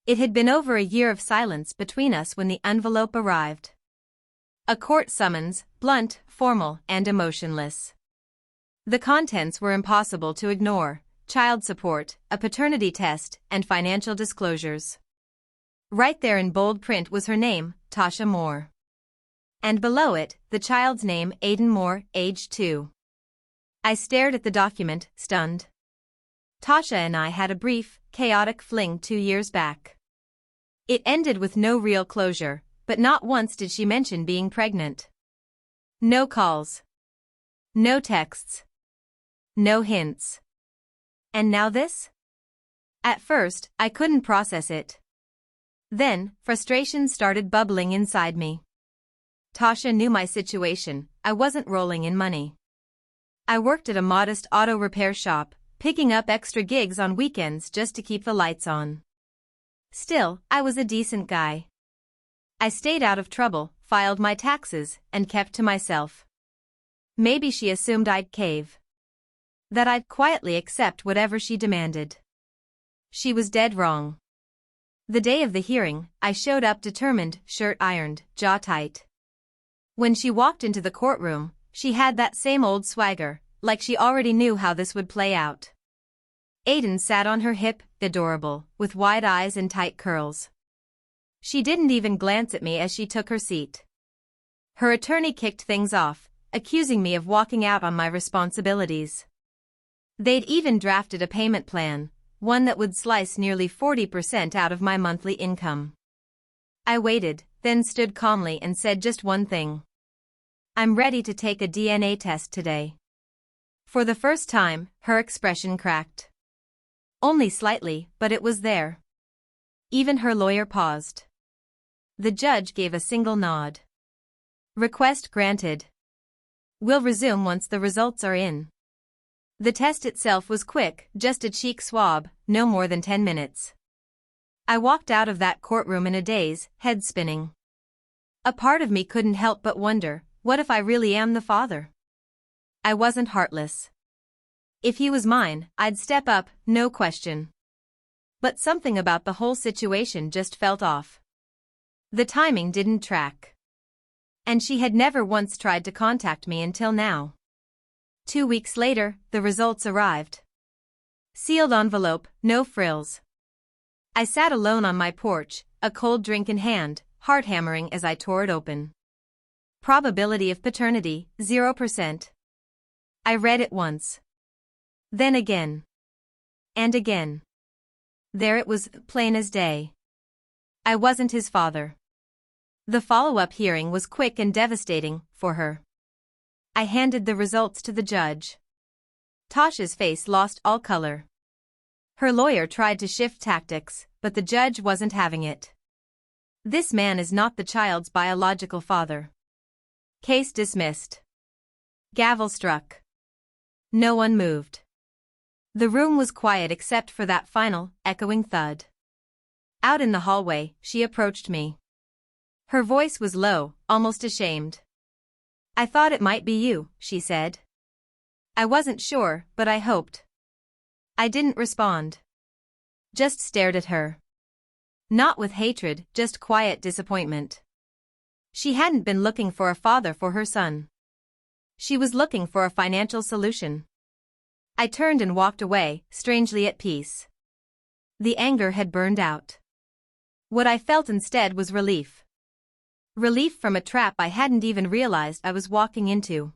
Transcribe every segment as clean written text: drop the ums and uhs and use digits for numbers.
It had been over a year of silence between us when the envelope arrived. A court summons, blunt, formal, and emotionless. The contents were impossible to ignore: child support, a paternity test, and financial disclosures. Right there in bold print was her name, Tasha Moore. And below it, the child's name, Aiden Moore, age 2. I stared at the document, stunned. Tasha and I had a brief, chaotic fling 2 years back. It ended with no real closure, but not once did she mention being pregnant. No calls. No texts. No hints. And now this? At first, I couldn't process it. Then, frustration started bubbling inside me. Tasha knew my situation. I wasn't rolling in money. I worked at a modest auto repair shop, picking up extra gigs on weekends just to keep the lights on. Still, I was a decent guy. I stayed out of trouble, filed my taxes, and kept to myself. Maybe she assumed I'd cave. That I'd quietly accept whatever she demanded. She was dead wrong. The day of the hearing, I showed up determined, shirt ironed, jaw tight. When she walked into the courtroom, she had that same old swagger, like she already knew how this would play out. Aiden sat on her hip, adorable, with wide eyes and tight curls. She didn't even glance at me as she took her seat. Her attorney kicked things off, accusing me of walking out on my responsibilities. They'd even drafted a payment plan, one that would slice nearly 40% out of my monthly income. I waited, then stood calmly and said just one thing. I'm ready to take a DNA test today. For the first time, her expression cracked. Only slightly, but it was there. Even her lawyer paused. The judge gave a single nod. Request granted. We'll resume once the results are in. The test itself was quick, just a cheek swab, no more than 10 minutes. I walked out of that courtroom in a daze, head spinning. A part of me couldn't help but wonder, what if I really am the father? I wasn't heartless. If he was mine, I'd step up, no question. But something about the whole situation just felt off. The timing didn't track. And she had never once tried to contact me until now. 2 weeks later, the results arrived. Sealed envelope, no frills. I sat alone on my porch, a cold drink in hand, heart hammering as I tore it open. Probability of paternity, 0%. I read it once. Then again. And again. There it was, plain as day. I wasn't his father. The follow-up hearing was quick and devastating, for her. I handed the results to the judge. Tasha's face lost all color. Her lawyer tried to shift tactics, but the judge wasn't having it. This man is not the child's biological father. Case dismissed. Gavel struck. No one moved. The room was quiet except for that final, echoing thud. Out in the hallway, she approached me. Her voice was low, almost ashamed. I thought it might be you, she said. I wasn't sure, but I hoped. I didn't respond. Just stared at her. Not with hatred, just quiet disappointment. She hadn't been looking for a father for her son. She was looking for a financial solution. I turned and walked away, strangely at peace. The anger had burned out. What I felt instead was relief. Relief from a trap I hadn't even realized I was walking into.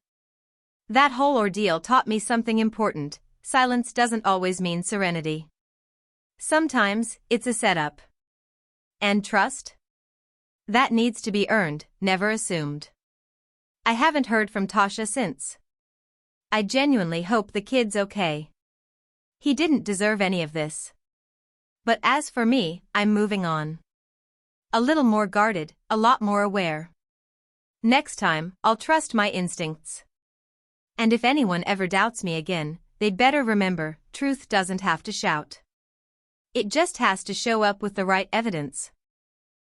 That whole ordeal taught me something important: silence doesn't always mean serenity. Sometimes, it's a setup. And trust? That needs to be earned, never assumed. I haven't heard from Tasha since. I genuinely hope the kid's okay. He didn't deserve any of this. But as for me, I'm moving on. A little more guarded, a lot more aware. Next time, I'll trust my instincts. And if anyone ever doubts me again, they'd better remember, truth doesn't have to shout. It just has to show up with the right evidence.